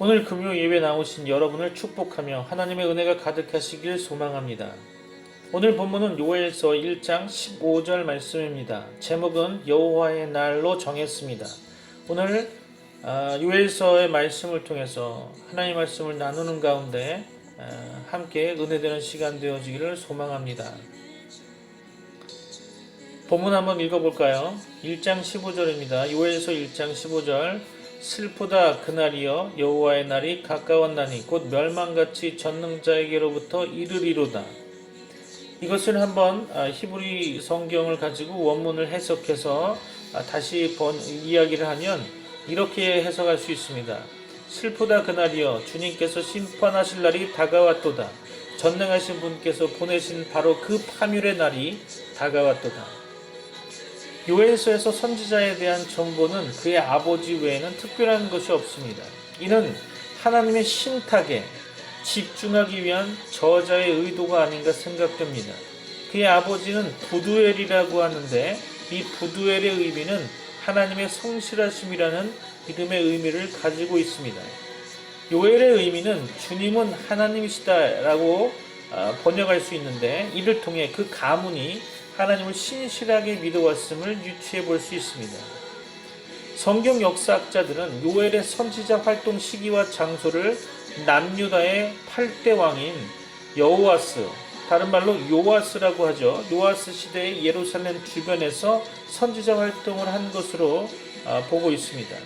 오늘 금요 예배 나오신 여러분을 축복하며 하나님의 은혜가 가득하시길 소망합니다. 오늘 본문은 요엘서 1장 15절 말씀입니다. 제목은 여호와의 날로 정했습니다. 오늘 요엘서의 말씀을 통해서 하나님의 말씀을 나누는 가운데 함께 은혜되는 시간 되어지기를 소망합니다. 본문 한번 읽어볼까요? 1장 15절입니다. 요엘서 1장 15절 슬프다 그날이여 여호와의 날이 가까웠나니 곧 멸망같이 전능자에게로부터 이르리로다. 이것을 한번 히브리 성경을 가지고 원문을 해석해서 다시 이야기를 하면 이렇게 해석할 수 있습니다. 슬프다 그날이여 주님께서 심판하실 날이 다가왔도다. 전능하신 분께서 보내신 바로 그 파멸의 날이 다가왔도다. 요엘서에서 선지자에 대한 정보는 그의 아버지 외에는 특별한 것이 없습니다. 이는 하나님의 신탁에 집중하기 위한 저자의 의도가 아닌가 생각됩니다. 그의 아버지는 부두엘이라고 하는데 이 부두엘의 의미는 하나님의 성실하심이라는 이름의 의미를 가지고 있습니다. 요엘의 의미는 주님은 하나님이시다라고 번역할 수 있는데 이를 통해 그 가문이 하나님을 신실하게 믿어왔음을 유추해 볼 수 있습니다. 성경 역사학자들은 요엘의 선지자 활동 시기와 장소를 남유다의 8대 왕인 여호아스, 다른 말로 요아스라고 하죠. 요아스 시대의 예루살렘 주변에서 선지자 활동을 한 것으로 보고 있습니다.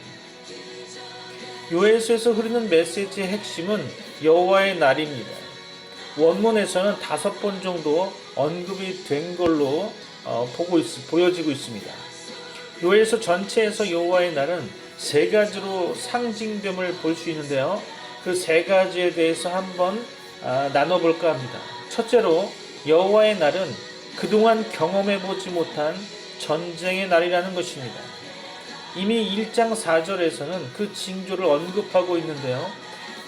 요엘서에서 흐르는 메시지의 핵심은 여호와의 날입니다. 원문에서는 5번 정도 언급이 된 걸로 보여지고 있습니다. 요엘서 전체에서 여호와의 날은 3가지로 상징됨을 볼 수 있는데요. 그 3가지에 대해서 한번 나눠볼까 합니다. 첫째로 여호와의 날은 그동안 경험해보지 못한 전쟁의 날이라는 것입니다. 이미 1장 4절에서는 그 징조를 언급하고 있는데요.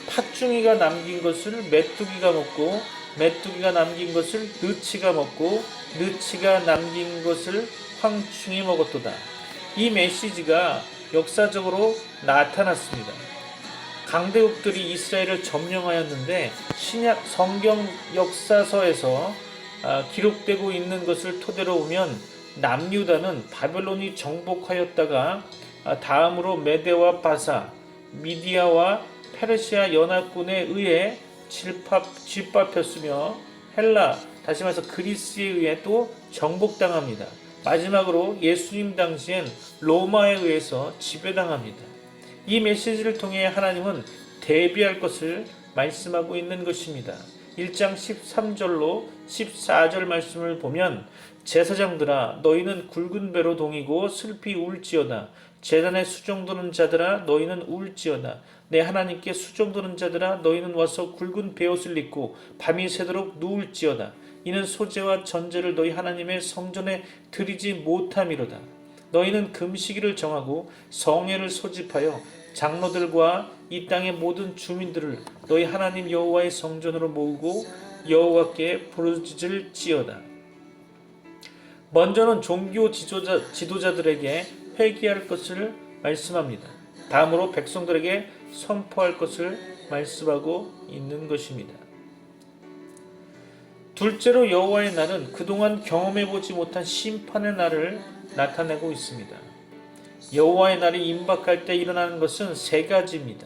팥중이가 남긴 것을 메뚜기가 먹고 메뚜기가 남긴 것을 느치가 먹고 느치가 남긴 것을 황충이 먹었도다. 이 메시지가 역사적으로 나타났습니다. 강대국들이 이스라엘을 점령하였는데 신약 성경 역사서에서 기록되고 있는 것을 토대로 보면 남유다는 바벨론이 정복하였다가 다음으로 메대와 바사, 미디아와 페르시아 연합군에 의해 짓밟혔으며 헬라, 다시 말해서 그리스에 의해 또 정복당합니다. 마지막으로 예수님 당시엔 로마에 의해서 지배당합니다. 이 메시지를 통해 하나님은 대비할 것을 말씀하고 있는 것입니다. 1장 13절로 14절 말씀을 보면 제사장들아 너희는 굵은 배로 동이고 슬피 울지어다. 제단에 수종드는 자들아 너희는 울지어다. 내 하나님께 수종드는 자들아 너희는 와서 굵은 베옷을 입고 밤이 새도록 누울지어다. 이는 소제와 전제를 너희 하나님의 성전에 드리지 못함이로다. 너희는 금시기를 정하고 성회를 소집하여 장로들과 이 땅의 모든 주민들을 너희 하나님 여호와의 성전으로 모으고 여호와께 부르짖을지어다. 먼저는 종교 지도자들에게 회개할 것을 말씀합니다. 다음으로 백성들에게 선포할 것을 말씀하고 있는 것입니다. 둘째로 여호와의 날은 그동안 경험해보지 못한 심판의 날을 나타내고 있습니다. 여호와의 날이 임박할 때 일어나는 것은 3가지입니다.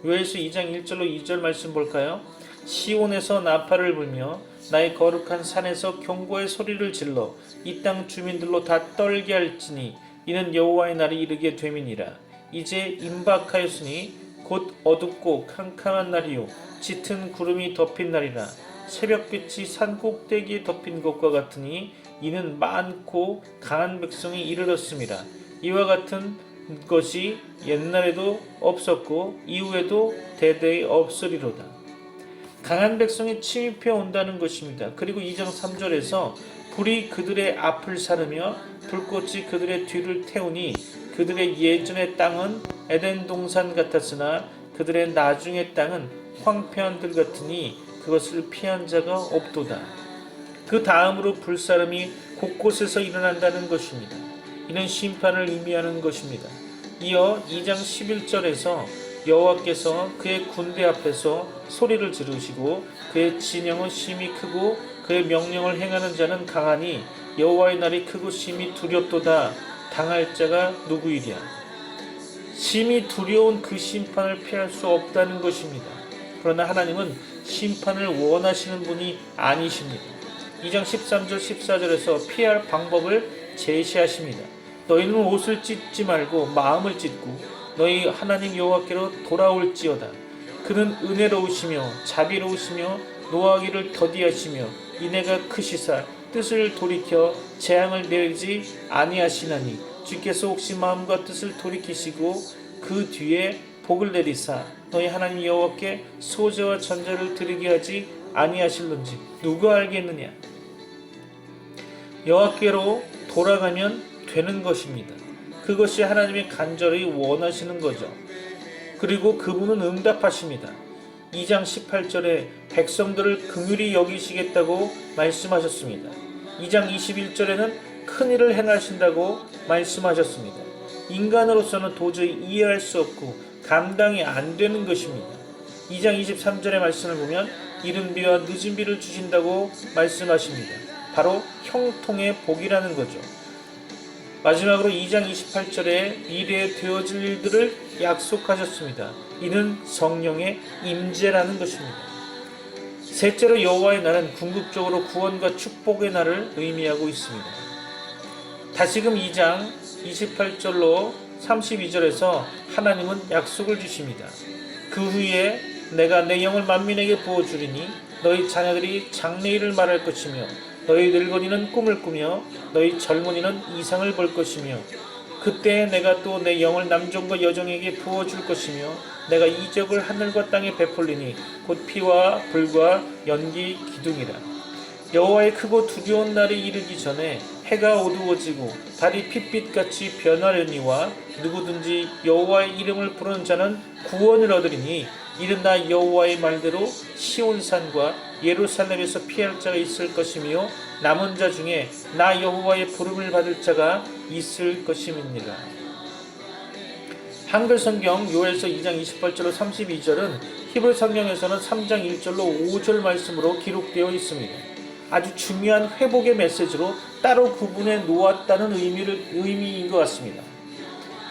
요엘서 2장 1절로 2절 말씀 볼까요? 시온에서 나팔을 불며 나의 거룩한 산에서 경고의 소리를 질러 이 땅 주민들로 다 떨게 할지니 이는 여호와의 날이 이르게 됨이니라. 이제 임박하였으니 곧 어둡고 캄캄한 날이요 짙은 구름이 덮인 날이라. 새벽빛이 산 꼭대기에 덮인 것과 같으니 이는 많고 강한 백성이 이르렀음이라. 이와 같은 것이 옛날에도 없었고 이후에도 대대에 없으리로다. 강한 백성이 침입해 온다는 것입니다. 그리고 2장 3절에서 불이 그들의 앞을 사르며 불꽃이 그들의 뒤를 태우니 그들의 예전의 땅은 에덴 동산 같았으나 그들의 나중의 땅은 황폐한 들 같으니 그것을 피한 자가 없도다. 그 다음으로 불사름이 곳곳에서 일어난다는 것입니다. 이는 심판을 의미하는 것입니다. 이어 2장 11절에서 여호와께서 그의 군대 앞에서 소리를 지르시고 그의 진영은 심히 크고 그의 명령을 행하는 자는 강하니 여호와의 날이 크고 심히 두렵도다. 당할 자가 누구이랴. 심히 두려운 그 심판을 피할 수 없다는 것입니다. 그러나 하나님은 심판을 원하시는 분이 아니십니다. 2장 13절 14절에서 피할 방법을 제시하십니다. 너희는 옷을 찢지 말고 마음을 찢고 너희 하나님 여호와께로 돌아올지어다. 그는 은혜로우시며 자비로우시며 노하기를 더디하시며 인애가 크시사 뜻을 돌이켜 재앙을 내리지 아니하시나니 주께서 혹시 마음과 뜻을 돌이키시고 그 뒤에 복을 내리사 너희 하나님 여호와께 소제와 전제를 드리게 하지 아니하실런지 누가 알겠느냐. 여호와께로 돌아가면 되는 것입니다. 그것이 하나님의 간절히 원하시는 거죠. 그리고 그분은 응답하십니다. 2장 18절에 백성들을 긍휼히 여기시겠다고 말씀하셨습니다. 2장 21절에는 큰일을 행하신다고 말씀하셨습니다. 인간으로서는 도저히 이해할 수 없고 감당이 안 되는 것입니다. 2장 23절의 말씀을 보면 이른 비와 늦은 비를 주신다고 말씀하십니다. 바로 형통의 복이라는 거죠. 마지막으로 2장 28절에 미래에 되어질 일들을 약속하셨습니다. 이는 성령의 임재라는 것입니다. 셋째로 여호와의 날은 궁극적으로 구원과 축복의 날을 의미하고 있습니다. 다시금 2장 28절로 32절에서 하나님은 약속을 주십니다. 그 후에 내가 내 영을 만민에게 부어주리니 너희 자녀들이 장래일을 말할 것이며 너희 늙은이는 꿈을 꾸며 너희 젊은이는 이상을 볼 것이며 그때 내가 또 내 영을 남종과 여종에게 부어줄 것이며 내가 이적을 하늘과 땅에 베풀리니 곧 피와 불과 연기 기둥이라. 여호와의 크고 두려운 날이 이르기 전에 해가 어두워지고 달이 핏빛같이 변하려니와 누구든지 여호와의 이름을 부르는 자는 구원을 얻으리니 이른 나 여호와의 말대로 시온산과 예루살렘에서 피할 자가 있을 것이며 남은 자 중에 나 여호와의 부름을 받을 자가 있을 것임이니라. 한글 성경 요엘서 2장 28절로 32절은 히브리 성경에서는 3장 1절로 5절 말씀으로 기록되어 있습니다. 아주 중요한 회복의 메시지로 따로 구분해 놓았다는 의미인 것 같습니다.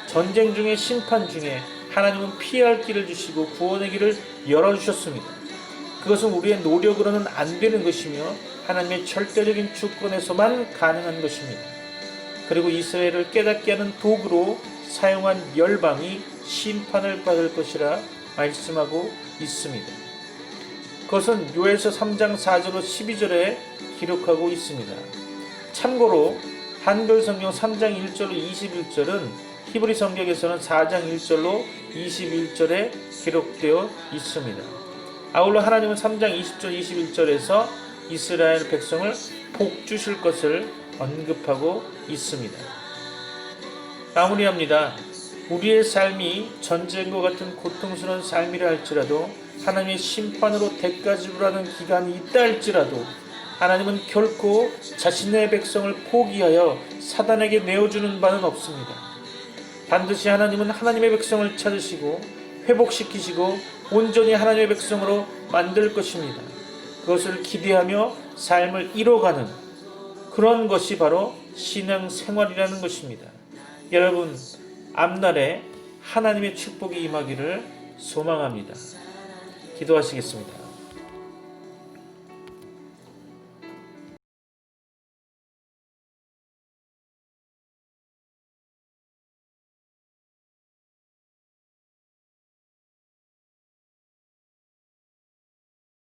전쟁 중에 심판 중에 하나님은 피할 길을 주시고 구원의 길을 열어주셨습니다. 그것은 우리의 노력으로는 안 되는 것이며 하나님의 절대적인 주권에서만 가능한 것입니다. 그리고 이스라엘을 깨닫게 하는 도구로 사용한 열방이 심판을 받을 것이라 말씀하고 있습니다. 그것은 요엘서 3장 4절로 12절에 기록하고 있습니다. 참고로 한글 성경 3장 1절로 21절은 히브리 성경에서는 4장 1절로 21절에 기록되어 있습니다. 아울러 하나님은 3장 20절 21절에서 이스라엘 백성을 복 주실 것을 언급하고 있습니다. 마무리합니다. 우리의 삶이 전쟁과 같은 고통스러운 삶이라 할지라도 하나님의 심판으로 대가 지불하는 기간이 있다 할지라도 하나님은 결코 자신의 백성을 포기하여 사단에게 내어주는 바는 없습니다. 반드시 하나님은 하나님의 백성을 찾으시고 회복시키시고 온전히 하나님의 백성으로 만들 것입니다. 그것을 기대하며 삶을 이뤄가는 그런 것이 바로 신앙생활이라는 것입니다. 여러분, 앞날에 하나님의 축복이 임하기를 소망합니다. 기도하시겠습니다.